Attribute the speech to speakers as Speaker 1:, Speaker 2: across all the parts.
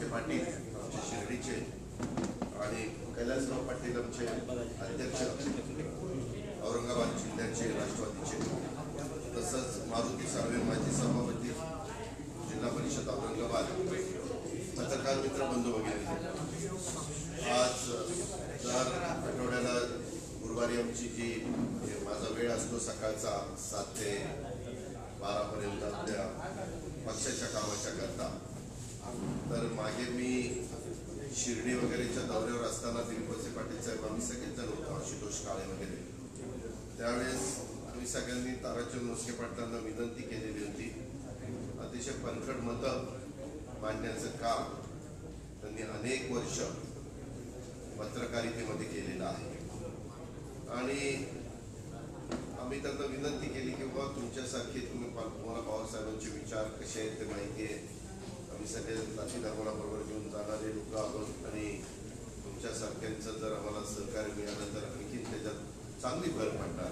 Speaker 1: दिलीपवसे पाटील आमचे शिर्डीचे आणि कैलासराव पाटील आमचे अध्यक्ष औरंगाबाद जिल्ह्याचे राष्ट्रवादीचे, तसंच मारुती साळवे माजी सभापती जिल्हा परिषद औरंगाबाद, पत्रकार मित्र बंधू वगैरे, आज दर आठवड्याला गुरुवारी आमची जी माझा वेळ असतो सकाळचा 7 ते 12 पर्यंत आपल्या पक्षाच्या कामाच्या करता, तर मागे मी शिर्डी वगैरेच्या दौऱ्यावर असताना दिलीपवसे पाटील साहेब आम्ही सगळेच जण होतो, आशुतोष काळे वगैरे, त्यावेळेस आम्ही सगळ्यांनी ताराचंद मोस्के पाटलांना विनंती केलेली होती. अतिशय पंखड मतं मांडण्याचं काम त्यांनी अनेक वर्ष पत्रकारितेमध्ये केलेलं आहे आणि आम्ही त्यांना विनंती केली की बाबा तुमच्यासारखे तुम्हाला पवारसाहेबांचे विचार कसे आहेत ते माहिती आहे, आम्ही सगळे नाती धर्माबरोबर घेऊन जाणारे लोक आहोत आणि तुमच्यासारख्यांचं जर आम्हाला सहकार्य मिळालं तर आणखी त्याच्यात चांगली भर पडणार.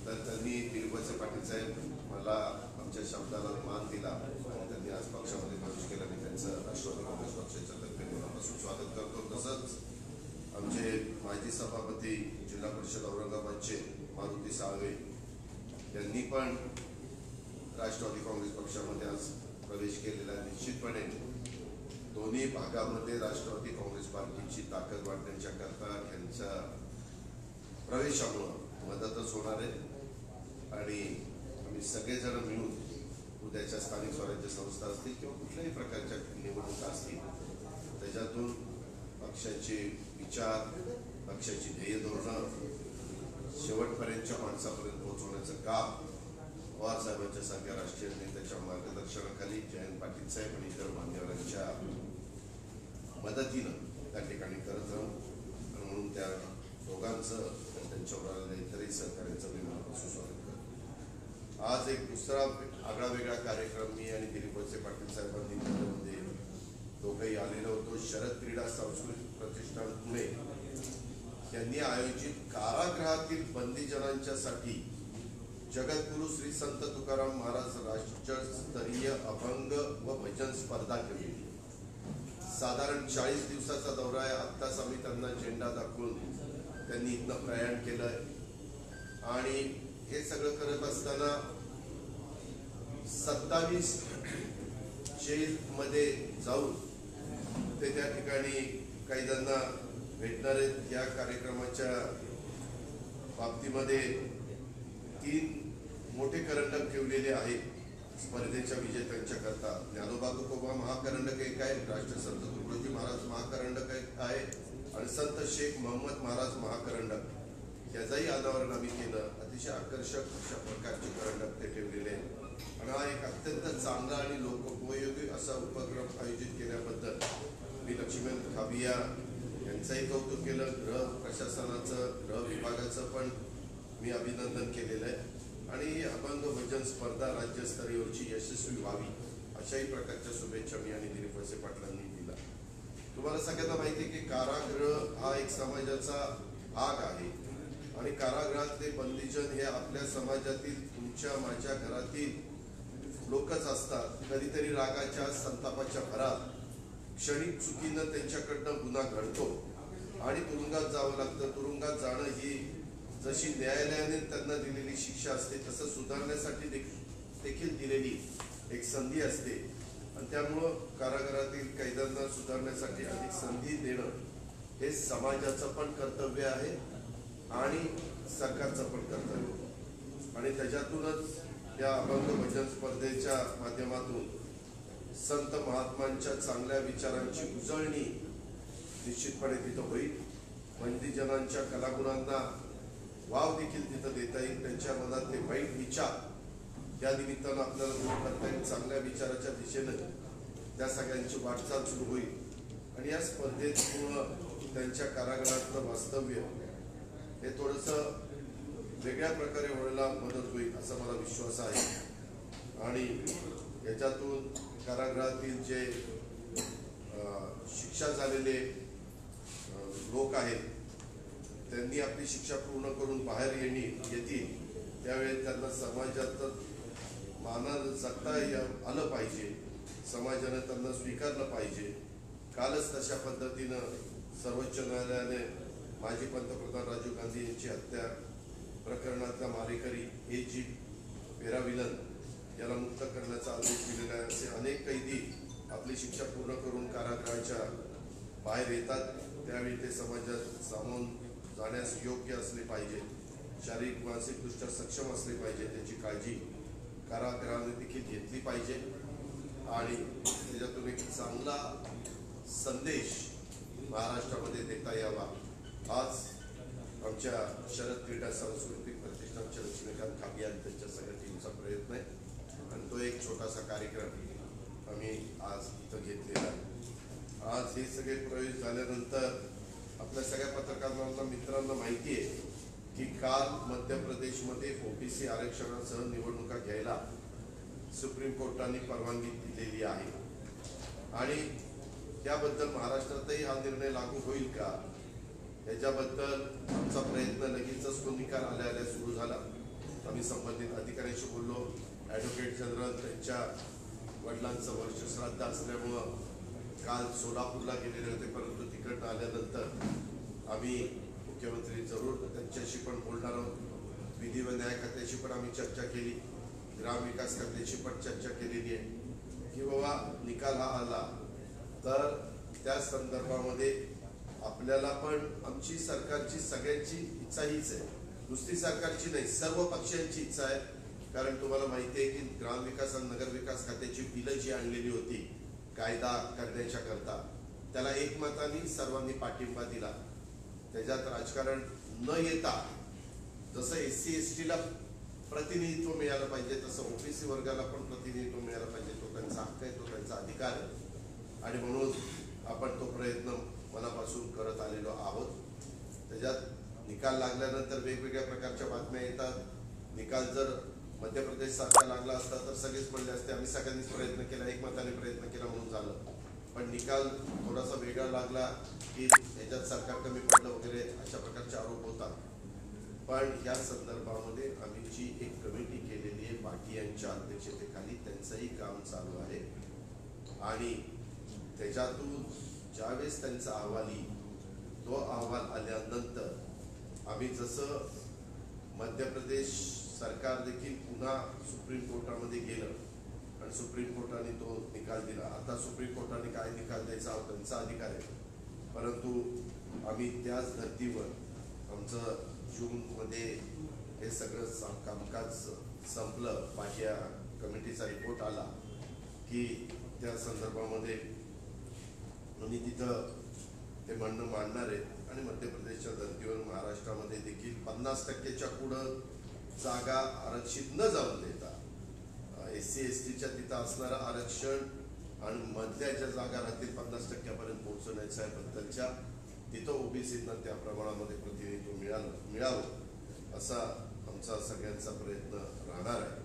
Speaker 1: तर त्यांनी दिलीपवसे पाटील साहेब मला आमच्या शब्दाला मान दिला आणि त्यांनी आज पक्षामध्ये प्रवेश केला. मी त्यांचं राष्ट्रवादी काँग्रेस पक्षाच्या तर्फे मनापासून स्वागत करतो. तसंच आमचे माजी सभापती जिल्हा परिषद औरंगाबादचे मारुती साळवे यांनी पण राष्ट्रवादी काँग्रेस पक्षामध्ये आज प्रवेश केलेला. निश्चितपणे दोन्ही भागामध्ये राष्ट्रवादी काँग्रेस पार्टीची ताकद वाढण्याच्या करता यांच्या प्रवेशामुळं मदतच होणार आहे आणि आम्ही सगळेजण मिळून उद्याच्या स्थानिक स्वराज्य संस्था असतील किंवा कुठल्याही प्रकारच्या निवडणुका असतील त्याच्यातून पक्षाचे विचार, पक्षाची ध्येय धोरणं शेवटपर्यंतच्या माणसापर्यंत पोहोचवण्याचं काम पवारसाहेबांच्या सारख्या राष्ट्रीय नेत्याच्या मार्गदर्शनाखाली जयंत पाटील साहेब आणि इतर मान्यवरांच्या मदतीनं त्या ठिकाणी करत राहू आणि म्हणून त्या दोघांचं त्यांच्यावर आलेल्या इतरही सहकार्याचं मी मनापासून स्वागत करतो. आज एक दुसरा आगळा वेगळा कार्यक्रम मी आणि दिलीपवसे पाटील साहेबांनी त्यामध्ये दोघंही आलेलो होतो. शरद क्रीडा सांस्कृतिक प्रतिष्ठान पुणे यांनी आयोजित कारागृहातील बंदीजनांच्यासाठी जगद्गुरु श्री संत तुकाराम महाराज राष्ट्रस्तरीय अभंग व भजन स्पर्धा ठेवली. साधारण 40 दिवसाचा दौरा आहे. आत्ताच आम्ही त्यांना झेंडा दाखवून त्यांनी इथनं प्रयाण केलंय आणि हे सगळं करत असताना 27 जेलमध्ये जाऊन ते त्या ठिकाणी काही जणांना भेटणार आहेत. या कार्यक्रमाच्या बाबतीमध्ये 3 मोठे करंडक ठेवलेले आहेत स्पर्धेच्या विजेत्यांच्या करता. ज्ञानोबा तुकोबा महाकरंडक एक आहे, राष्ट्रसंत तुकडोजी महाराज महाकरंडक एक आहे आणि संत शेख मोहम्मद महाराज महाकरंडक याचाही अनावरण आम्ही केलं. अतिशय आकर्षक अशा प्रकारचे करंडक ते ठेवलेले आहेत आणि हा एक अत्यंत चांगला आणि लोकोपयोगी असा उपक्रम आयोजित केल्याबद्दल मी लक्ष्मीकांत खाबिया यांचंही कौतुक केलं. गृह प्रशासनाचं, गृह विभागाचं पण मी अभिनंदन केलेलं आहे आणि अभंग भजन स्पर्धा राज्यस्तरीयवरची यशस्वी व्हावी अशाही प्रकारच्या शुभेच्छा मी आणि दिलीपवसे पाटलांनी दिला. तुम्हाला सगळ्यांना माहिती आहे की कारागृह हा एक समाजाचा भाग आहे आणि कारागृहातले बंदीजन हे आपल्या समाजातील तुमच्या माझ्या घरातील लोकच असतात. कधीतरी रागाच्या संतापाच्या भरात क्षणिक चुकीनं त्यांच्याकडनं गुन्हा घडतो आणि तुरुंगात जावं लागतं. तुरुंगात जाणं ही जशी न्यायालयाने त्यांना दिलेली शिक्षा असते तसं सुधारण्यासाठी देखील दिलेली एक संधी असते आणि त्यामुळं कारागृहातील कैद्यांना सुधारण्यासाठी अधिक संधी देणं हे समाजाचं पण कर्तव्य आहे आणि सरकारचं पण कर्तव्य आणि त्याच्यातूनच या अभंग भजन स्पर्धेच्या माध्यमातून संत महात्मांच्या चांगल्या विचारांची उजळणी निश्चितपणे तिथं होईल. बंदीजनांच्या कलागुणांना वाव देखील तिथं देता येईल. त्यांच्या मनातले वाईट विचार या निमित्तानं आपल्याला दूर करता येईल. चांगल्या विचाराच्या दिशेनं त्या सगळ्यांची वाटचाल सुरू होईल आणि या स्पर्धेमुळं त्यांच्या कारागृहातलं वास्तव्य हे थोडंसं वेगळ्या प्रकारे व्हायला मदत होईल असा मला विश्वास आहे आणि याच्यातून कारागृहातील जे शिक्षा झालेले लोक आहेत त्यांनी आपली शिक्षा पूर्ण करून बाहेर येतील त्यावेळी त्यांना समाजात मानानं जगता आलं पाहिजे, समाजाने त्यांना स्वीकारलं पाहिजे कालच तशा पद्धतीनं सर्वोच्च न्यायालयाने माजी पंतप्रधान राजीव गांधी यांची हत्या प्रकरणातला मारेकरी A.G. पेराविलन याला मुक्त करण्याचा आदेश दिलेला आहे। असे अनेक कैदी आपली शिक्षा पूर्ण करून कारागृहाच्या बाहेर येतात, त्यावेळी ते समाजात सामावून जाण्यास योग्य असले पाहिजे, शारीरिक मानसिकदृष्ट्या सक्षम असले पाहिजे, त्याची काळजी कारागृहाने देखील घेतली पाहिजे आणि त्याच्यातून एक चांगला संदेश महाराष्ट्रामध्ये देता यावा। आज आमच्या शरद क्रीडा सांस्कृतिक प्रतिष्ठानच्या लक्ष्मीकांत खाबिया त्यांच्या सगळ्या टीमचा प्रयत्न आहे आणि तो एक छोटासा कार्यक्रम आम्ही आज इथं घेतलेला आहे। आज हे सगळे प्रवेश झाल्यानंतर आपल्या सगळ्या पत्रकारांना मित्रांना माहिती आहे की काल मध्य प्रदेशमध्ये OBC आरक्षणासह निवडणुका घ्यायला सुप्रीम कोर्टाने परवानगी दिलेली आहे आणि त्याबद्दल महाराष्ट्रातही हा निर्णय लागू होईल का याच्याबद्दल आमचा प्रयत्न लगेचच तो निकाल आल्या सुरू झाला। आम्ही संबंधित अधिकाऱ्यांशी बोललो। ॲडव्होकेट जनरल त्यांच्या वडिलांचं वर्षश्राद्ध असल्यामुळं काल सोलापूरला गेलेले होते, परंतु तिकडनं आल्यानंतर आम्ही मुख्यमंत्री जरूर त्यांच्याशी पण बोलणार आहोत। विधी व न्याय खात्याशी पण आम्ही चर्चा केली, ग्रामविकास खात्याशी पण चर्चा केलेली आहे की बाबा निकाल हा आला तर त्या संदर्भामध्ये आपल्याला पण आमची सरकारची सगळ्यांची इच्छा हीच आहे, नुसती सरकारची नाही सर्व पक्षांची इच्छा आहे। कारण तुम्हाला माहिती आहे की ग्रामविकास आणि नगरविकास खात्याची बिलं जी आणलेली होती कायदा करण्याच्या करता त्याला एकमताने सर्वांनी पाठिंबा दिला। त्याच्यात राजकारण न येता जसं SC ST ला प्रतिनिधित्व मिळालं पाहिजे तसं OBC वर्गाला पण प्रतिनिधित्व मिळालं पाहिजे, तो त्यांचा हक्क आहे, तो त्यांचा अधिकार आहे आणि म्हणून आपण तो प्रयत्न मनापासून करत आलेलो आहोत। त्याच्यात निकाल लागल्यानंतर वेगवेगळ्या प्रकारच्या बातम्या येतात। निकाल जर मध्य प्रदेश सारखा लागला असता तर सगळेच म्हणले असते आम्ही सगळ्यांनीच प्रयत्न केला, एकमताने प्रयत्न केला म्हणून झालं, पण निकाल थोडासा वेगळा लागला की याच्यात सरकार कमी पडलं वगैरे अशा प्रकारचे आरोप होतात। पण या संदर्भामध्ये आम्ही जी एक कमिटी केलेली आहे पाटील यांच्या अध्यक्षतेखाली, त्यांचंही काम चालू आहे आणि त्याच्यातून ज्यावेळेस त्यांचा अहवाल येईल तो अहवाल आल्यानंतर आम्ही जसं मध्य प्रदेश सरकार देखील पुन्हा सुप्रीम कोर्टामध्ये गेलं आणि सुप्रीम कोर्टाने तो निकाल दिला। आता सुप्रीम कोर्टाने काय निकाल द्यायचा हा त्यांचा अधिकार आहे, परंतु आम्ही त्याच धर्तीवर आमचं जूनमध्ये हे सगळं कामकाज संपलं, पाहिया कमिटीचा रिपोर्ट आला की त्या संदर्भामध्ये आम्ही तिथं ते म्हणणं मांडणार आहे आणि मध्य प्रदेशच्या धर्तीवर महाराष्ट्रामध्ये देखील 50%च्या पुढं जागा आरक्षित न जाऊन देता SC STच्या तिथं असणारं आरक्षण आणि मधल्या ज्या जागा राहतील 50%पर्यंत पोहोचवण्याच्या बद्दलच्या तिथं OBCना त्या प्रमाणामध्ये प्रतिनिधित्व मिळावं असा आमचा सगळ्यांचा प्रयत्न राहणार आहे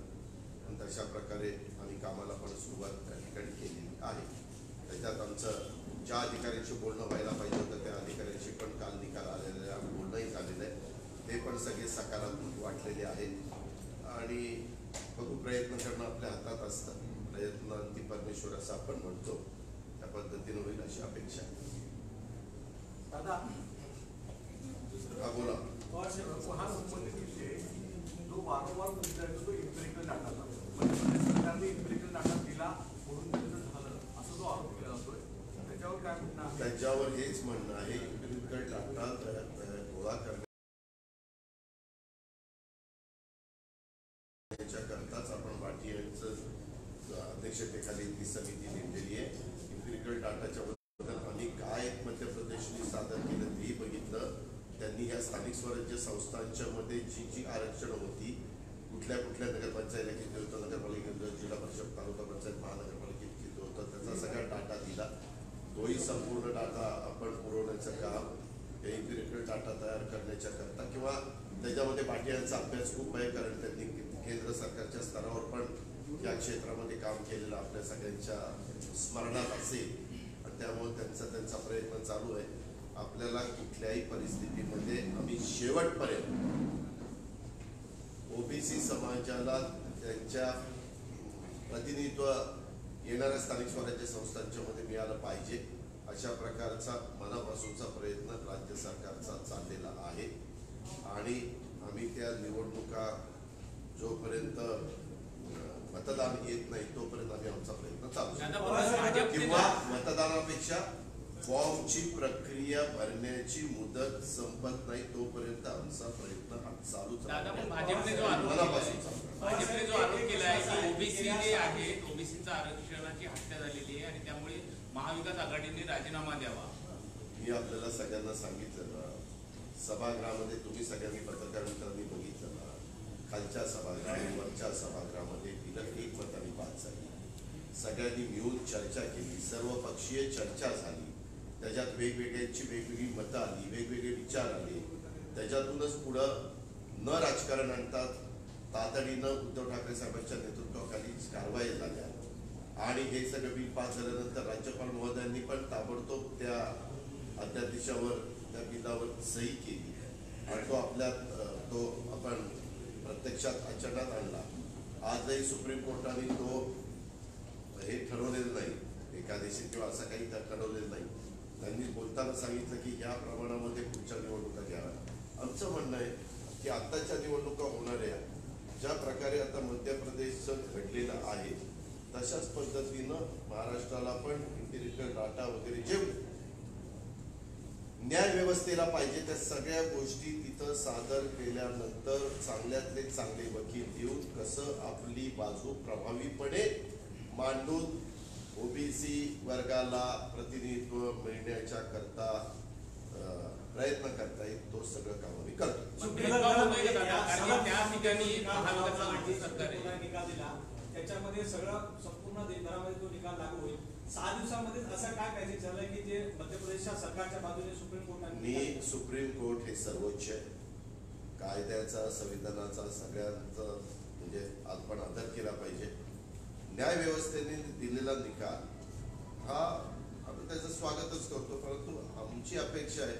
Speaker 1: आणि तशा प्रकारे आम्ही कामाला पण सुरुवात त्या ठिकाणी केलेली आहे। त्याच्यात आमचं ज्या अधिकाऱ्यांशी बोलणं व्हायला पाहिजे होतं त्या अधिकाऱ्यांशी पण काल निकाल आलेला बोलणंही झालेलं आहे, ते पण सगळे सकारात्मक वाटलेले आहेत आणि बघू प्रयत्न करणं आपल्या हातात असतं, प्रयत्नांती परमेश्वर असं आपण म्हणतो, त्या पद्धतीने होईल अशी अपेक्षा आहे।
Speaker 2: दादा
Speaker 1: हा बोला।
Speaker 2: जो वारंवार तो इम्पेरिकल डाटा इम्पेरिकल डाटा दिला म्हणून झालं असं जो आरोप केला जातोय त्याच्यावर काय म्हणणं आहे?
Speaker 1: त्याच्यावर हेच म्हणणं आहे इम्पेरिकल डाटा गोळा करण्याच्या करताच आपण पाटील यांचं अध्यक्षतेखाली ती समिती नेमलेली आहे। इम्पेरिकल डाटाच्या बद्दल आम्ही काय मध्य प्रदेशने सादर केलं तेही बघितलं, त्यांनी या स्थानिक स्वराज्य संस्थांच्या मध्ये जी आरक्षण होती कुठल्या नगरपंचायतीला किती होतं, नगरपालिकेत जिल्हा परिषद तालुका पंचायत महानगरपालिकेत किती होतं त्याचा सगळा डाटा दिला। तोही संपूर्ण डाटा आपण पुरवण्याचं काम हे इम्पेरिकल डाटा तयार करण्याच्या करता किंवा त्याच्यामध्ये पाटील यांचा अभ्यास खूप आहे, कारण त्यांनी केंद्र सरकारच्या स्तरावर पण या क्षेत्रामध्ये काम केलेलं आपल्या सगळ्यांच्या स्मरणात असेल आणि त्यामुळे त्यांचा प्रयत्न चालू आहे। आपल्याला कुठल्याही परिस्थितीमध्ये आम्ही शेवटपर्यंत OBC समाजाला त्यांच्या प्रतिनिधित्व येणाऱ्या स्थानिक स्वराज्य संस्थांच्या मध्ये मिळालं पाहिजे अशा प्रकारचा मनापासूनचा प्रयत्न राज्य सरकारचा चाललेला आहे आणि आम्ही त्या निवडणुका जोपर्यंत मतदान येत नाही तोपर्यंत आम्ही आमचा प्रयत्न चालू किंवा मतदानापेक्षा फॉर्मची प्रक्रिया भरण्याची मुदत संपत नाही तोपर्यंत आमचा प्रयत्न चालूच
Speaker 3: भाजपने जो आरोप केला आहे की ओबीसी जे आहे ओबीसीचा आरक्षणाची हत्या झालेली आहे आणि त्यामुळे महाविकास आघाडीने राजीनामा द्यावा.
Speaker 1: मी आपल्याला सगळ्यांना सांगितलं ना, सभागृहामध्ये तुम्ही सगळ्यांनी पत्रकार मित्रांनी बघितलं ना, खालच्या सभागृहात वरच्या सभागृहामध्ये तिला एकमताने पास झाली. सगळ्यांनी मिळून चर्चा केली, सर्वपक्षीय चर्चा झाली, त्याच्यात वेगवेगळ्यांची वेगवेगळी मतं आली, वेगवेगळे विचार आले. त्याच्यातूनच पुढं न राजकारण आणतात तातडीनं उद्धव ठाकरे साहेबांच्या नेतृत्वाखाली कारवाई झाल्या आणि हे सगळं बिल पास झाल्यानंतर राज्यपाल महोदयांनी पण ताबडतोब त्या अध्यादेशावर त्या बिलावर सही केली आणि तो आपण प्रत्यक्षात आचरणात आणला. आजही सुप्रीम कोर्टाने तो हे ठरवलेलं नाही एकादेशी किंवा असं काही ठरवलेलं नाही. त्यांनी बोलताना सांगितलं की या प्रमाणामध्ये पुढच्या निवडणुका घ्याव्या. आमचं म्हणणं आहे की आत्ताच्या निवडणुका होणाऱ्या ज्या प्रकारे आता मध्य प्रदेशचं घडलेलं आहे तशाच पद्धतीनं महाराष्ट्राला पण इम्पिरिकल डाटा वगैरे जे न्याय व्यवस्थेला पाहिजे त्या सगळ्या गोष्टी तिथं सादर केल्यानंतर चांगल्यातले चांगले वकील देऊन कसं आपली बाजू प्रभावीपणे मांडून ओबीसी वर्गाला प्रतिनिधित्व मिळण्याच्या करता प्रयत्न करता येईल तो सगळं काम आम्ही करतो.
Speaker 4: त्याच्यामध्ये सगळं संपूर्ण देशभरामध्ये तो निकाल लागू होईल. 6 दिवसामध्ये असं काय मॅजिक झालं की जे मध्य प्रदेशच्या सरकारच्या बाजूने सुप्रीम कोर्टाने
Speaker 1: सुप्रीम कोर्ट हे सर्वोच्च कायद्याचा संविधानाचा सगळ्यांचा म्हणजे आपण आदर केला पाहिजे. न्याय व्यवस्थेने दिलेला निकाल हा आपण त्याचं स्वागतच करतो, परंतु आमची अपेक्षा आहे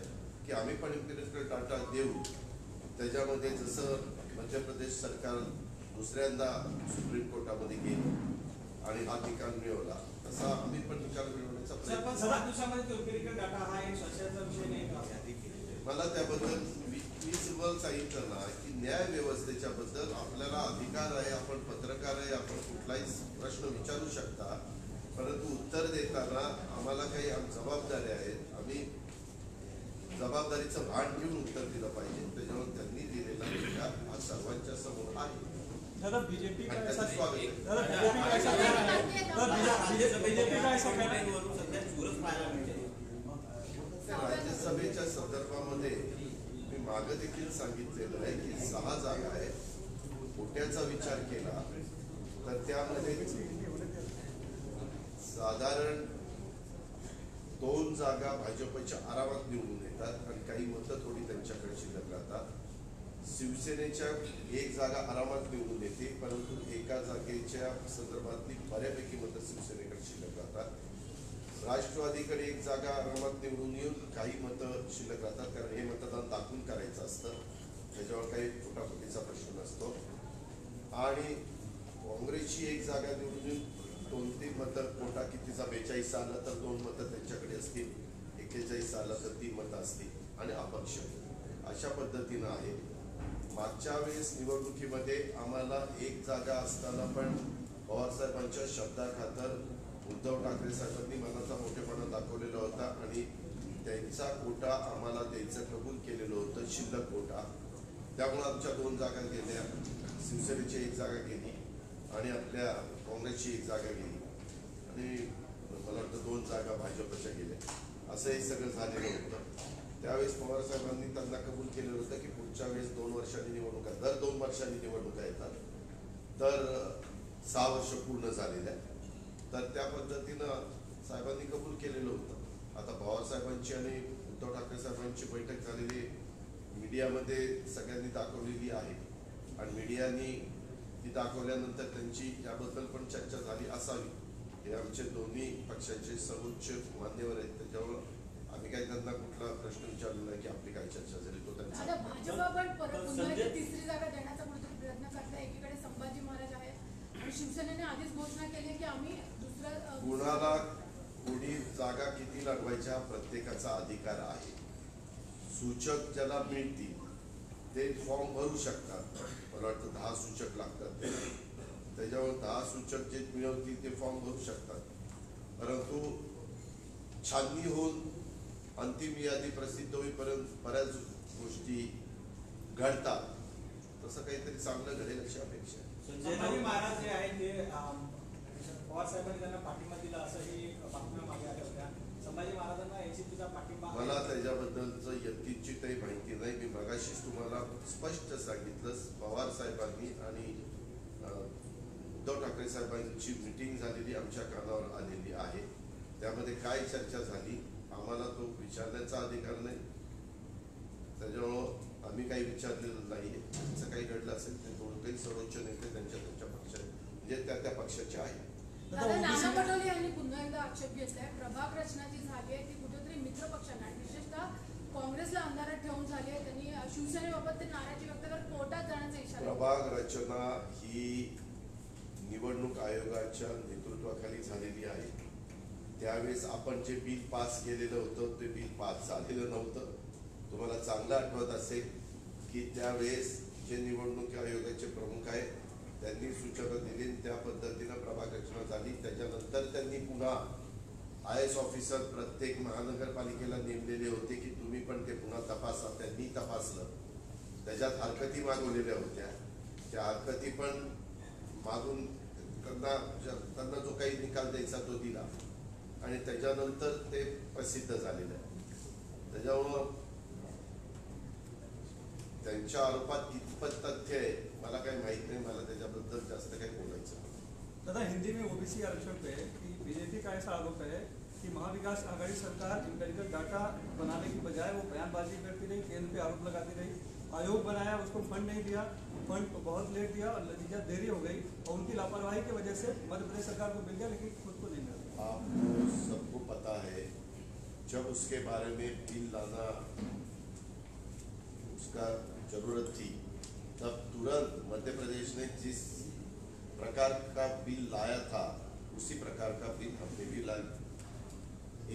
Speaker 1: की आम्ही पण इम्पिरिकल डाटा देऊ. त्याच्यामध्ये जसं मध्य प्रदेश सरकार दुसऱ्यांदा सुप्रीम कोर्टामध्ये गेलं आणि हा निकाल मिळवला तसा आम्ही पण निकाल मिळवण्याचा प्रयत्न.
Speaker 4: 7 दिवसामध्ये तो इम्पिरिकल डाटा हा एक संशयाचा विषय नाही का?
Speaker 1: मला त्याबद्दल मी तुम्हाला सांगितलं ना की न्याय व्यवस्थेच्या बद्दल आपल्याला अधिकार आहे, आपण पत्रकार आहे, आपण कुठलाही प्रश्न विचारू शकता, परंतु उत्तर देताना आम्हाला काही जबाबदाऱ्या आहेत. आम्ही जबाबदारीचं भान ठेवून उत्तर दिलं पाहिजे. त्याच्यावर त्यांनी दिलेला निकाल हा सर्वांच्या समोर आहे.
Speaker 4: दादा बीजेपी का ऐसा
Speaker 1: स्वागत आहे. राज्यसभेच्या संदर्भामध्ये मी मागे देखील सांगितलेलं आहे की 6 जागा आहेत. कोट्याचा विचार केला तर त्यामध्ये साधारण 2 जागा भाजपच्या आरामात निवडून येतात आणि काही मतं थोडी त्यांच्याकडे शिल्लक राहतात. शिवसेनेच्या 1 जागा आरामात निवडून येते, परंतु एका जागेच्या संदर्भातली बऱ्यापैकी मतं शिवसेनेकडे शिल्लक राहतात. राष्ट्रवादीकडे 1 जागा आरामात निवडून येऊन काही मतं शिल्लक राहतात, कारण हे मतदान दाखवून करायचं असतं, त्याच्यावर काही फुटाफुटीचा प्रश्न नसतो. आणि काँग्रेसची 1 जागा निवडून येऊन 2-3 मतं, कोटा कितीचा 42 आला तर 2 मतं त्यांच्याकडे असतील, 41 आला तर 3 मतं असतील आणि अपक्ष अशा पद्धतीनं आहे. मागच्या वेळेस निवडणुकीमध्ये आम्हाला 1 जागा असताना पण पवारसाहेबांच्या शब्दाखातर उद्धव ठाकरे साहेबांनी मनाचा मोठेपणा दाखवलेला होता आणि त्यांचा कोटा आम्हाला द्यायचं कबूल केलेलं होतं, शिल्लक कोटा. त्यामुळे आमच्या 2 जागा गेल्या, शिवसेनेची 1 जागा गेली आणि आपल्या काँग्रेसची 1 जागा गेली आणि मला वाटतं 2 जागा भाजपच्या गेल्या. असं हे सगळं झालेलं होतं. त्यावेळेस पवारसाहेबांनी त्यांना कबूल केलेलं होतं की पुढच्या वेळेस 2 वर्षांनी निवडणुका, दर 2 वर्षांनी निवडणुका येतात, तर 6 वर्ष पूर्ण झालेल्या, तर त्या पद्धतीनं साहेबांनी कबूल केलेलं होतं. आता पवारसाहेबांची आणि उद्धव ठाकरे साहेबांची बैठक झालेली मीडियामध्ये सगळ्यांनी दाखवलेली आहे आणि मीडियानी ती दाखवल्यानंतर त्यांची याबद्दल पण चर्चा झाली असावी. हे आमचे दोन्ही पक्षांचे सर्वोच्च मान्यवर आहेत, त्याच्यावर आम्ही काही त्यांना कुठला प्रश्न विचारला नाही की आपली काय चर्चा झाली. तो त्यांचा
Speaker 5: भाजपा पण परत पुन्हा 3री जागा देण्याचा कुठेतरी प्रयत्न करताय. एकीकडे संभाजी महाराज आहेत आणि शिवसेनेने आधीच घोषणा केली की आम्ही दुसऱ्या
Speaker 1: कुणाला कोणी जागा कितीला लागवायचा प्रत्येकाचा अधिकार आहे. सूचक ज्याला मिळतील ते फॉर्म भरू शकतात. मला वाटतं 10 सूचक लागतात. त्याच्यावर 10 सूचक जे मिळवतील ते फॉर्म भरू शकतात. परंतु छाननी होऊन अंतिम यादी प्रसिद्ध होईपर्यंत बऱ्याच गोष्टी घडतात. तसं काहीतरी चांगलं घडेल अशी अपेक्षा आहे.
Speaker 4: संभाजी महाराज जे आहेत ते पवार साहेबांनी त्यांना पाठिंबा दिला असंही बातम्या मागे आल्या होत्या. संभाजी महाराजांना एनसीपीचा पाठिंबा
Speaker 1: मला त्याच्याबद्दलचं यत्किंचितही माहिती नाही. मी मगाशीच तुम्हाला स्पष्ट सांगितलं, पवार साहेबांनी आणि उद्धव ठाकरे साहेबांची मीटिंग झालेली आमच्या कानावर आलेली आहे. त्यामध्ये काय चर्चा झाली आम्हाला तो विचारण्याचा अधिकार नाही. त्याच्यामुळं आम्ही काही विचारलेलं नाहीये. असं काही घडलं असेल ते दोघेही सर्वोच्च नेते त्यांच्या पक्षाचे म्हणजे त्या पक्षाचे आहेत.
Speaker 5: दादा, नाना पटोले यांनी पुन्हा एकदा आक्षेप घेतलाय, प्रभाग रचना जी झाली आहे ती कुठेतरी मित्र पक्षांना आणि विशेषतः काँग्रेसला अंधारात ठेवून झाली आहे. त्यांनी शिवसेनेबाबत ते नाराजी व्यक्त करत कोर्टात जाण्याचा इशारा दिला.
Speaker 1: प्रभाग रचना ही निवडणूक आयोगाच्या नेतृत्वाखाली झालेली आहे. त्यावेळेस आपण जे बिल पास केलेलं होतं ते बिल पास झालेलं नव्हतं. तुम्हाला चांगलं आठवत असेल की त्यावेळेस जे निवडणूक आयोगाचे प्रमुख आहेत त्यांनी सूचना दिली, त्या पद्धतीनं प्रभाग रचना झाली. त्याच्यानंतर त्यांनी पुन्हा IAS ऑफिसर प्रत्येक महानगरपालिकेला नेमलेले होते की तुम्ही पण ते पुन्हा तपासा. त्यांनी तपासलं. त्याच्यात हरकती मागवलेल्या होत्या. त्या हरकती पण मागून त्यांना जो काही निकाल द्यायचा तो दिला आणि त्याच्यानंतर ते प्रसिद्ध झालेलं आहे. त्याच्यामुळं त्यांच्या आरोपात कितपत तथ्य आहे मला काही माहित नाही. मला त्याच्याबद्दल जास्त काही बोलायचं नाही.
Speaker 6: दादा, हिंदी में ओबीसी आरक्षण पे कि बीजेपी का ऐसा आरोप है कि महाविकास आघाड़ी सरकार एम्पिरिकल डाटा बनाने की बजाय वो बयानबाजी करती रही, केंद्र पे आरोप लगाती रही. आयोग बनाया, उसको फंड नहीं दिया, फंड बहुत लेट दिया और नतीजा देरी हो गई और उनकी लापरवाही की वजह से मध्य प्रदेश सरकार को मिल गया लेकिन खुद को नहीं मिला.
Speaker 1: आपको सबको पता है जब उसके बारे में बिल लाना उसका जरूरत थी तब तुरंत मध्य प्रदेश ने जिस प्रकार का बिल लाया था उसी प्रकार का बिल हमने भी लाया.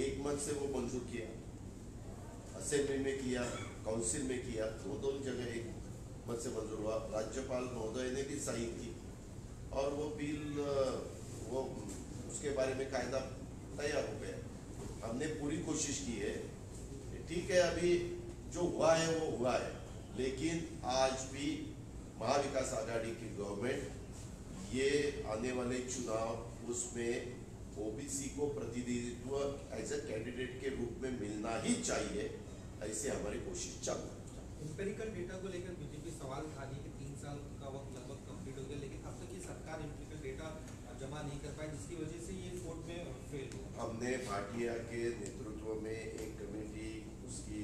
Speaker 1: एक मत से वो मंजूर किया, असेंबली में किया, काउंसिल में किया, दोनों जगह एक मत से मंजूर हुआ. राज्यपाल महोदय ने भी साइन की और वो बिल वो उसके बारे में कायदा तैयार हो गया. हमने पूरी कोशिश की है. ठीक है, अभी जो हुआ है वो हुआ है, लेकिन आज भी महाविकास आघाड़ी की गवर्नमेंट ये आने वाले चुनाव उसमें ओबीसी को प्रतिनिधित्व एज ए कैंडिडेट के रूप में मिलना ही चाहिए. ऐसे हमारी कोशिश चल रही है.
Speaker 7: एम्पेरिकल डेटा को लेकर बीजेपी सवाल उठा रही है कि 3 साल का वक्त लगभग कंप्लीट हो गया लेकिन अब तक ये सरकार एम्पेरिकल डेटा जमा नहीं कर पाई जिसकी वजह से ये कोर्ट में फेल हुआ.
Speaker 1: हमने भाटिया के नेतृत्व में एक कमेटी उसकी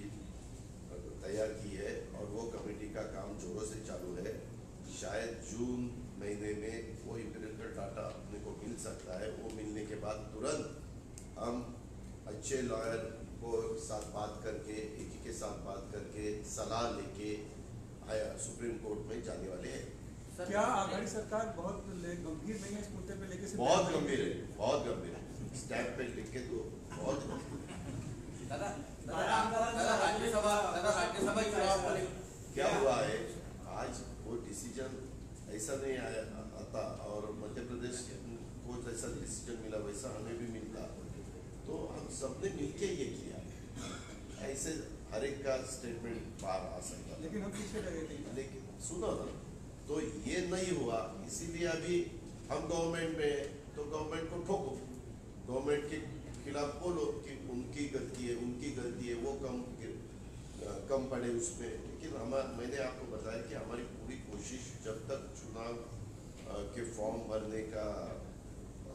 Speaker 1: तैयार की है और वो कमेटी का काम जोरों से चालू है. शायद जून महीने में वो एम्पिरिकल डाटा अपने को मिल सकता है. वो मिलने के बाद तुरंत हम अच्छे लॉयर को साथ बात करके एक के साथ बात करके सलाह लेके सुप्रीम कोर्ट में जाने वाले हैं.
Speaker 6: क्या आघाड़ी सरकार बहुत गंभीर नहीं है इस मुद्दे पे लेके?
Speaker 1: बहुत गंभीर है, बहुत गंभीर है. स्टैंप पे लिख के तो बहुत
Speaker 3: राज्यसभा चुनाव को
Speaker 1: क्या हुआ है आज वो डिसीजन ऐसा नहीं आया आता और मध्य प्रदेश को जैसा डिसीजन मिला वैसा हमें भी मिलता तो हम सबने मिलके ये किया. ऐसे हर एक का स्टेटमेंट बाहर आ सकता,
Speaker 6: लेकिन हम पीछे लगे थे.
Speaker 1: लेकिन सुनो ना, तो ये नहीं हुआ. इसीलिए अभी हम गवर्नमेंट में तो गवर्नमेंट को ठोको, गवर्नमेंट के खिलाफ बोलो कि उनकी गलती है वो कम पड़े उसमें. लेकिन मैंने आपको बताया कि हमारी पूरी कोशिश जब तक चुनाव के फॉर्म भरने का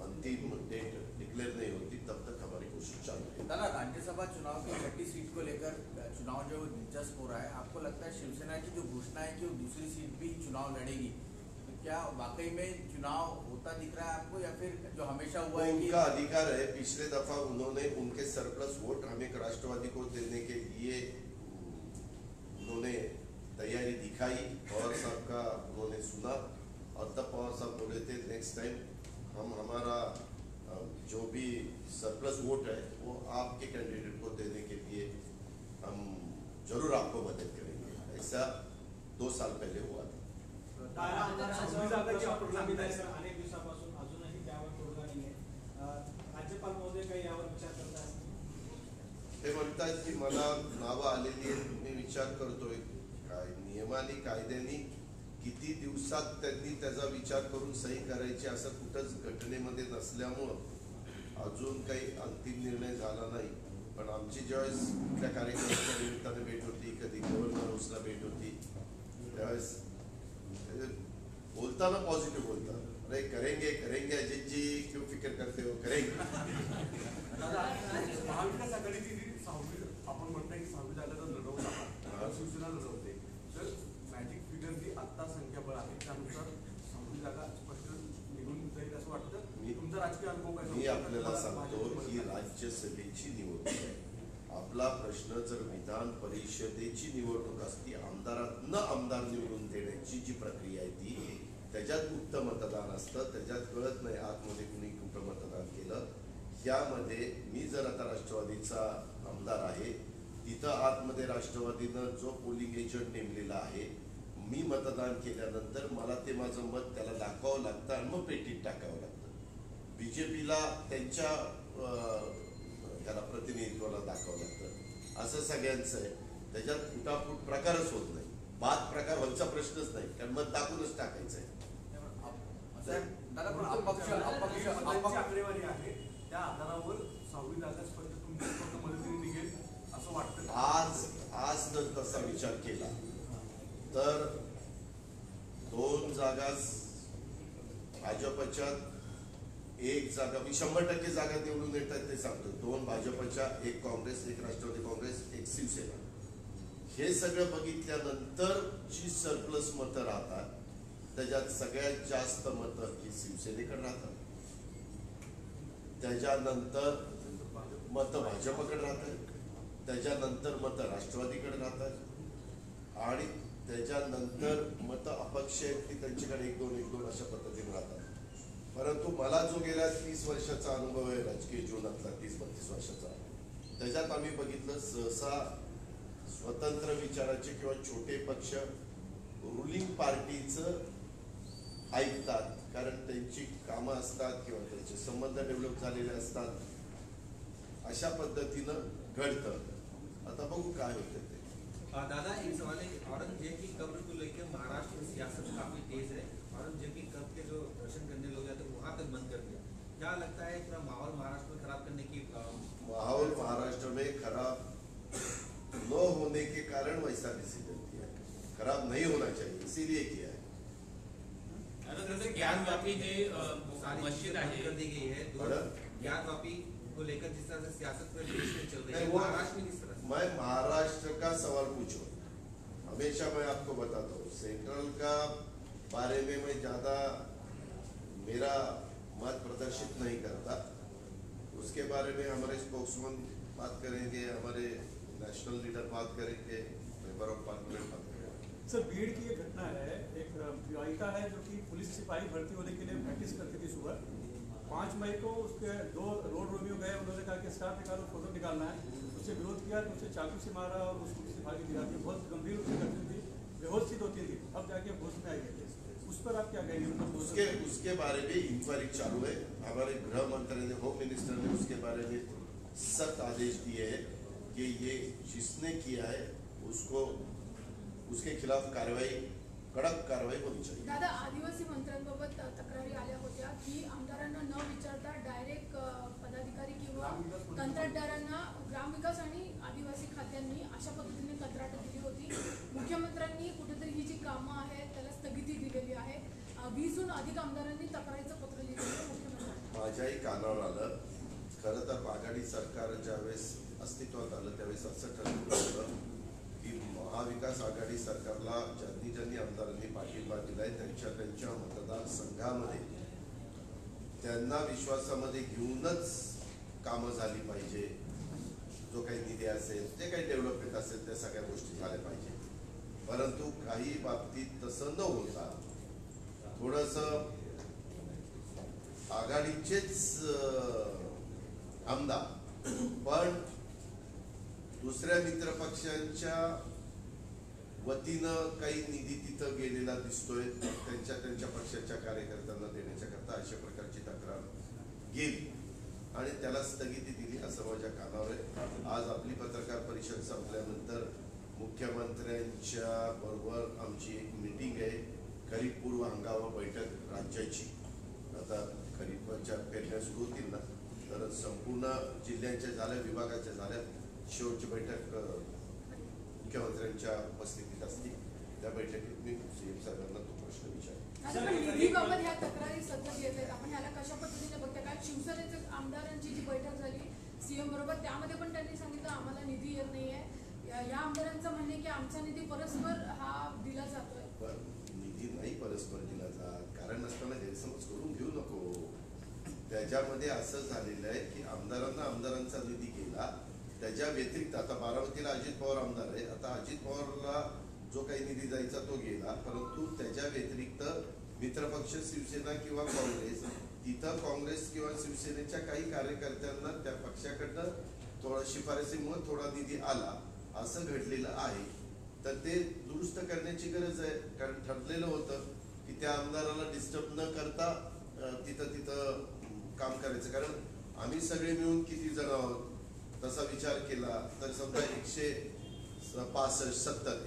Speaker 1: अंतिम डेट डिक्लेयर नहीं होती तब तक हमारी कोशिश चालू है.
Speaker 8: दादा, राज्यसभा चुनाव की 6ठी सीट को लेकर चुनाव जो दिलचस्प हो रहा है, आपको लगता है शिवसेना की जो घोषणा है कि वो दूसरी सीट भी चुनाव लड़ेगी, तो क्या वाकई में चुनाव होता दिख रहा है आपको या फिर जो हमेशा हुआ है कि
Speaker 1: उनका अधिकार है. पिछले दफा उन्होंने उनके सरप्लस वोट हमें राष्ट्रवादी को देने के लिए उन्होंने तैयारी दिखाई और सबका उन्होंने सुना और तब पवार साहब बोले थे नेक्स्ट टाइम हम हमारा जो भी सरप्लस वोट है वो आपके कैंडिडेट को देने के लिए हम जरूर आपको मदद करेंगे। ऐसा 2 साल पहले हुआ था।
Speaker 4: अनेक दिवसापासून अजूनही त्यावर तोडगा नाहीये. राज्यपाल महोदय काही यावर विचार करतात?
Speaker 1: ते म्हणतात की मला नावं आलेली आहेत, मी विचार करतोय काय नियमाने कायद्याने किती दिवसात त्यांनी त्याचा विचार करून सही करायची असं कुठंच घटनेमध्ये नसल्यामुळं अजून काही अंतिम निर्णय झाला नाही. पण आमची ज्यावेळेस कुठल्या कार्यक्रमाच्या निमित्ताने भेट होती, कधी गव्हर्नर हाऊसला भेट होती, त्यावेळेस बोलताना पॉझिटिव्ह बोलतात, अरे करेंगे करेंगे अजित जी क्यों फिक्र करते हो, करेंगे.
Speaker 2: महाविकास आघाडीची जी 6वी आपण म्हणताय की 6वी जागा जर लढवता शिवसेना लढवते तर मॅजिक फिगर जी आत्ता संख्याबळ आहे त्यानुसार 6वी जागा स्पष्ट निघून जाईल असं वाटतं. तुमचा राजकीय अनुभव काय?
Speaker 1: मी आपल्याला सांगतो की राज्यसभेची निवडणूक आहे. आपला प्रश्न जर विधान परिषदेची निवडणूक असती, आमदार निवडून देण्याची जी प्रक्रिया आहे ती, त्याच्यात गुप्त मतदान असतं, त्याच्यात कळत नाही आतमध्ये कुणी कुठं मतदान केलं. यामध्ये मी जर आता राष्ट्रवादीचा आमदार आहे, तिथं आतमध्ये राष्ट्रवादीनं जो पोलिंग एजंट नेमलेला आहे, मी मतदान केल्यानंतर मला ते माझं मत त्याला दाखवावं लागतं आणि मग पेटीत टाकावं लागतं. बीजेपीला त्यांच्या त्याला प्रतिनिधित्वाला दाखवावं लागतं. असं सगळ्यांचं आहे. त्याच्यात फुटाफूट प्रकारच होत नाही. बाद प्रकार व्हायचा प्रश्नच नाही, कारण मत दाखवूनच टाकायचं आहे.
Speaker 2: अपक्ष आकडेवारी आहे त्या आधारावर 6वी जागा स्पष्ट तुमच्या मदतीने निघेल असं वाटतं.
Speaker 1: आज जर तसा विचार केला तर 2 जागा भाजपच्या, 1 जागा, मी 100% जागा निवडून येतात ते सांगतो. 2 भाजपच्या, 1 काँग्रेस, 1 राष्ट्रवादी काँग्रेस, 1 शिवसेना. हे सगळं बघितल्यानंतर जी सरप्लस मतं राहतात त्याच्यात सगळ्यात जास्त मतं ही शिवसेनेकडे राहतात, त्याच्यानंतर मतं भाजपकडे राहतात, त्याच्यानंतर मतं राष्ट्रवादीकडे राहतात आणि त्याच्यानंतर मतं अपक्ष आहेत की त्यांच्याकडे 1-2 अशा पद्धतीने राहतात. परंतु मला जो गेल्या 30 वर्षाचा अनुभव आहे राजकीय जीवनातला, 30-32 वर्षाचा, त्याच्यात आम्ही बघितलं सहसा स्वतंत्र विचाराचे किंवा छोटे पक्ष रुलिंग पार्टीचं ऐकतात, कारण त्यांची कामं असतात किंवा त्यांचे संबंध डेव्हलप झालेले असतात. अशा पद्धतीनं घडतं. आता बघू काय होतं ते.
Speaker 7: दादा एक सवाल है, औरंगजेब की कब्र को लेकर महाराष्ट्र में सियासत काफी तेज है. औरंगजेब की कब्र के जो दर्शन करने लोग जाते हैं वहां तक बंद कर दिया. क्या लगता है पूरा माहौल महाराष्ट्र में खराब करने की?
Speaker 1: माहौल महाराष्ट्र में खराब न होने के कारण वैसा डिसीजन किया है. खराब नहीं होना चाहिए इसीलिए किया है.
Speaker 3: ज्ञानवापी जे मस्जिद आहे
Speaker 7: कर दी गई है. ज्ञानवापी को लेकर जिस तरह से सियासत में चल रही है,
Speaker 1: वो
Speaker 7: महाराष्ट्र में किस तरह से?
Speaker 1: मैं महाराष्ट्र का सवाल पूछो, हमेशा मैं आपको बताता हूँ. सेंट्रल का बारे में मैं ज्यादा मेरा मत प्रदर्शित नहीं करता. उसके बारे में हमारे स्पोक्समैन बात करेंगे, हमारे नेशनल लीडर बात करेंगे, मेंबर ऑफ पार्लियामेंट बात करेंगे.
Speaker 6: सर भीड़ की ये घटना है, एक विवाहिता है जो कि पुलिस सिपाही भर्ती होने के लिए प्रैक्टिस करती थी सुबह. 5 मई को उसके 2 रोड रोमियो गए, उन्होंने कहा कि स्टाफ निकालो, फोटो निकालना है. उससे विरोध किया तो उसे चाकू से मारा और उसको किसी भागी गिरा दी. बहुत गंभीर रूप से घटना थी, बेहोश सी 2-3 थी, अब जाके होश में आई है. उस पर आप क्या कहेंगे? मतलब
Speaker 1: उसके बारे में इंक्वायरी चालू है. हमारे गृह मंत्री ने, होम मिनिस्टर ने उसके बारे में सख्त आदेश दिए हैं कि ये जिसने किया है उसको, उसके खिलाफ कडक कारवाई होनी चाहिए.
Speaker 5: दादा, आदिवासी मंत्र्यांबाबत तक्रारी आल्या होत्या की आमदारांना न विचारता डायरेक्ट पदाधिकारी किंवा कंत्राटदारांना ग्रामविकास आणि आदिवासी खात्यांनी अशा पद्धतीने कंत्राट दिली होती. मुख्यमंत्र्यांनी कुठेतरी ही जी कामं आहेत त्याला स्थगिती दिलेली आहे. 20हून अधिक आमदारांनी तक्रारीचं पत्र लिहिलेलं मुख्यमंत्र्यांना.
Speaker 1: माझ्याही कानावर आलं. खरं तर आघाडी सरकार ज्यावेळेस अस्तित्वात आलं त्यावेळेस असं ठरवलं होतं की महाविकास आघाडी सरकारला ज्यांनी आमदारांनी पाठिंबा दिलाय त्यांच्या मतदारसंघामध्ये त्यांना विश्वासामध्ये घेऊनच कामं झाली पाहिजे. जो काही निधी असेल, जे काही डेव्हलपमेंट असेल, त्या सगळ्या गोष्टी झाल्या पाहिजे. परंतु काही बाबतीत तसं न होता थोडंसं आघाडीचेच आमदार, पण दुसऱ्या मित्र पक्षांच्या वतीनं काही निधी तिथं गेलेला दिसतोय, त्यांच्या पक्षाच्या कार्यकर्त्यांना देण्याच्या करता अशा प्रकारची तक्रार गेली आणि त्याला स्थगिती दिली असं माझ्या कानावर आहे. आज आपली पत्रकार परिषद संपल्यानंतर मुख्यमंत्र्यांच्या बरोबर आमची एक मीटिंग आहे, खरीप पूर्व हंगाम बैठक राज्याची. आता खरीपाच्या पेरण्या सुरू होतील ना, तर संपूर्ण जिल्ह्यांच्या झाल्या, विभागाच्या झाल्या, शेवटची बैठक मुख्यमंत्र्यांच्या उपस्थितीत असते. त्या बैठकीत मी सीएम साहेबांना तो प्रश्न विचारला.
Speaker 5: निधीबाबत ह्या तक्रारी सतत येत आहेत, आपण ह्याला कशा पद्धतीने बघता? कारण शिवसेनेच्या आमदारांची जी बैठक झाली सीएम बरोबर, त्यामध्ये पण त्यांनी सांगितलं आम्हाला निधी येत नाहीये. या आमदारांचं म्हणणे की आमचा निधी परस्पर हा दिला जातोय.
Speaker 1: पण निधी नाही परस्पर दिला जात, कारण नसताना गैरसमज करून घेऊ नको. त्याच्यामध्ये असं झालेलं आहे की आमदारांचा निधी गेला, त्याच्या व्यतिरिक्त आता बारामतीला अजित पवार आमदार आहे, आता अजित पवारला जो काही निधी जायचा तो गेला, परंतु त्याच्या व्यतिरिक्त मित्रपक्ष शिवसेना किंवा काँग्रेस, तिथं काँग्रेस किंवा शिवसेनेच्या काही कार्यकर्त्यांना त्या पक्षाकडनं थोडा शिफारसीमुळे थोडा निधी आला, असं घडलेलं आहे. तर ते दुरुस्त करण्याची गरज आहे, कारण ठरलेलं होतं की त्या आमदाराला डिस्टर्ब न करता तिथं काम करायचं. कारण आम्ही सगळे मिळून किती जण आहोत तसा विचार केला तर समजा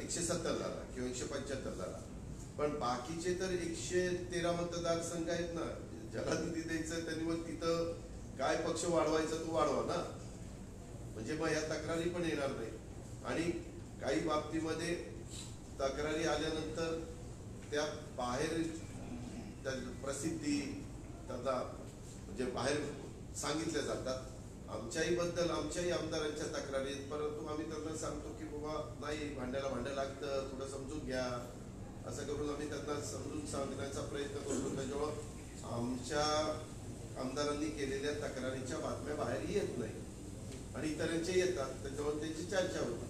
Speaker 1: 170 झाला किंवा 175 झाला, पण बाकीचे तर 113 मतदारसंघ आहेत ना, ज्याला निधी द्यायचा त्यांनी मग तिथं काय पक्ष वाढवायचा तो वाढवा ना, म्हणजे मग या तक्रारी पण येणार नाही. आणि काही बाबतीमध्ये तक्रारी आल्यानंतर त्या बाहेर त्या प्रसिद्धी त्यांना म्हणजे बाहेर सांगितल्या जातात. आमच्याही आमदारांच्या तक्रारी आहेत, परंतु आम्ही त्यांना सांगतो की बाबा नाही, भांड्याला भांडं लागतं, थोडं समजून घ्या, असं करून आम्ही त्यांना समजून सांगण्याचा प्रयत्न करतो. त्याच्यामुळं आमच्या आमदारांनी केलेल्या तक्रारीच्या बातम्या बाहेर येत नाही आणि इतरांचे येतात, त्याच्यावर त्यांची चर्चा होती.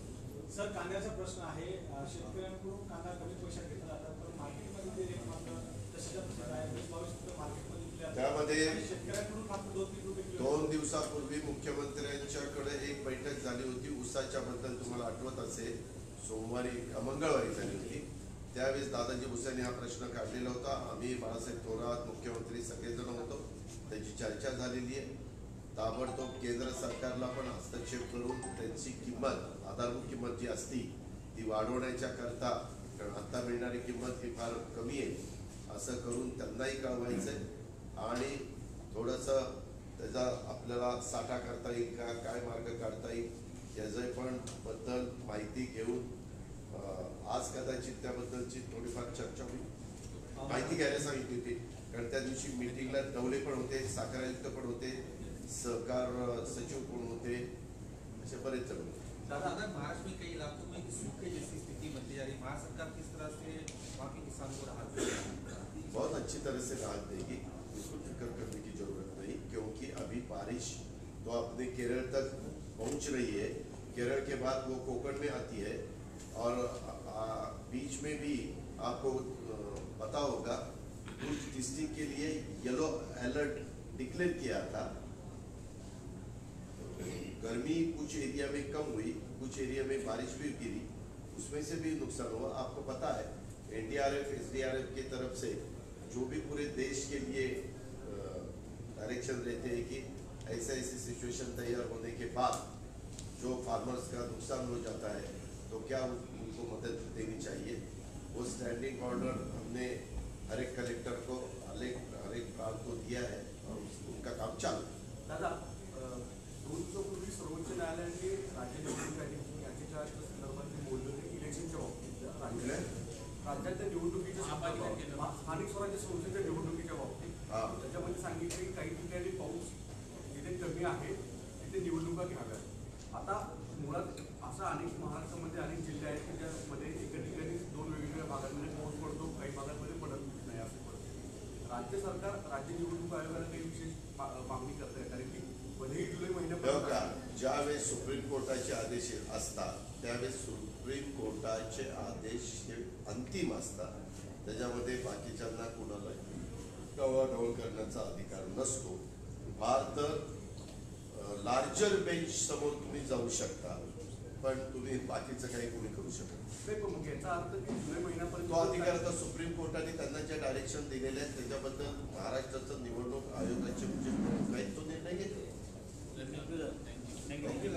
Speaker 4: सर, कांद्याचा प्रश्न आहे. शेतकऱ्यांकडून कांदा कमी पैशात घेतला जातात, पण मार्केटमध्ये ते रेट मात्र तशाच्या तसं आहे. 22 रुपये मार्केटमध्ये
Speaker 1: त्यामध्ये
Speaker 4: शेतकऱ्यांकडून मात्र 2-3 रुपये किलो.
Speaker 1: 2 दिवसापूर्वी मुख्यमंत्र्यांच्याकडे एक बैठक झाली होती ऊसाच्या बद्दल, तुम्हाला आठवत असेल, मंगळवारी झाली होती. त्यावेळेस दादाजी भुसेंनी हा प्रश्न काढलेला होता. आम्ही बाळासाहेब थोरात, मुख्यमंत्री सगळेजण होतो, त्याची चर्चा झालेली आहे. ताबडतोब केंद्र सरकारला पण हस्तक्षेप करून त्यांची किंमत, आधारभूत किंमत जी असती ती वाढवण्याच्या करता, कारण आता मिळणारी किंमत ही फार कमी आहे, असं करून त्यांनाही कळवायचंय आणि थोडंसं त्याचा आपल्याला साठा करता येईल का, काय मार्ग काढता येईल याचं पण बद्दल माहिती घेऊन आज कदाचित त्याबद्दलची थोडीफार चर्चा होईल. माहिती घ्यायला सांगितली होती, कारण त्या दिवशी मीटिंगला डवले पण होते, साखर आयुक्त पण होते, सहकार सचिव पण होते, असे बरेच जण होते.
Speaker 7: दादा, महाराष्ट्र में कई इलाकों में सूखे जैसी स्थिति बनती जा रही, महाराष्ट्र सरकार किस तरह से वहाँ के किसानों को राहत देगी?
Speaker 1: बहुत अच्छी तरह से राहत देगी, इसको फिक्र करने की जरूरत नहीं, क्योंकि अभी बारिश तो अपने केरल तक पहुंच रही है, केरल के बाद वो कोकण में आती है और बीच में भी आपको पता होगा कुछ डिस्ट्रिक्ट के लिए येलो अलर्ट डिक्लेयर किया था. गर्मी कुछ एरिया में कम हुई, कुछ एरिया में बारिश भी गिरी, उसमें से भी नुकसान हुआ. आपको पता है NDRF SDRF की तरफ से जो भी पूरे देश के लिए डायरेक्शन रहते हैं कि ऐसे सिचुएशन तैयार होने के बाद जो फार्मर्स का नुकसान हो जाता है तो क्या उनको मदद देनी चाहिए. वो स्टैंडिंग ऑर्डर हमने हर एक कलेक्टर को हर एक प्रांत को दिया है और उनका काम चालू है.
Speaker 2: दादा, 2 दिवसापूर्वी सर्वोच्च न्यायालयाने राज्य निवडणूक याचिका संदर्भात बोललं होते इलेक्शनच्या बाबतीत, राज्याच्या निवडणुकीच्या स्थानिक स्वराज्य संस्थेच्या निवडणुकीच्या बाबतीत. त्याच्यामध्ये सांगितलं की काही ठिकाणी पाऊस जिथे कमी आहे तिथे निवडणुका घ्याव्यात. आता मुळात असं अनेक महाराष्ट्रामध्ये अनेक जिल्हे आहेत की ज्यामध्ये एका ठिकाणी 2 वेगवेगळ्या भागांमध्ये पाऊस पडतो, काही भागांमध्ये पडत नाही असं पडतं. राज्य सरकार राज्य निवडणूक आयोगाला काही विशेष मागणी करत आहे, कारण की भलेही जुलै महिन्यापर्यंत
Speaker 1: ज्यावेळेस सुप्रीम कोर्टाचे आदेश असतात त्यावेळेस सुप्रीम कोर्टाचे आदेश हे अंतिम असतात, त्याच्यामध्ये बाकीच्यांना कुणाला ढवळाढवळ करण्याचा अधिकार नसतो. फार तर लार्जर बेंच समोर तुम्ही जाऊ शकता, पण तुम्ही बाकीचं काही कोणी करू शकत नाही.
Speaker 2: मग याचा अर्थ की जुलै महिन्यापर्यंत
Speaker 1: तो अधिकार आता सुप्रीम कोर्टाने त्यांना जे डायरेक्शन दिलेले आहेत त्याच्याबद्दल महाराष्ट्राचं निवडणूक आयोगाचे म्हणजे काही तो निर्णय घेतो.
Speaker 3: धन्यवाद.
Speaker 8: थँक्यू.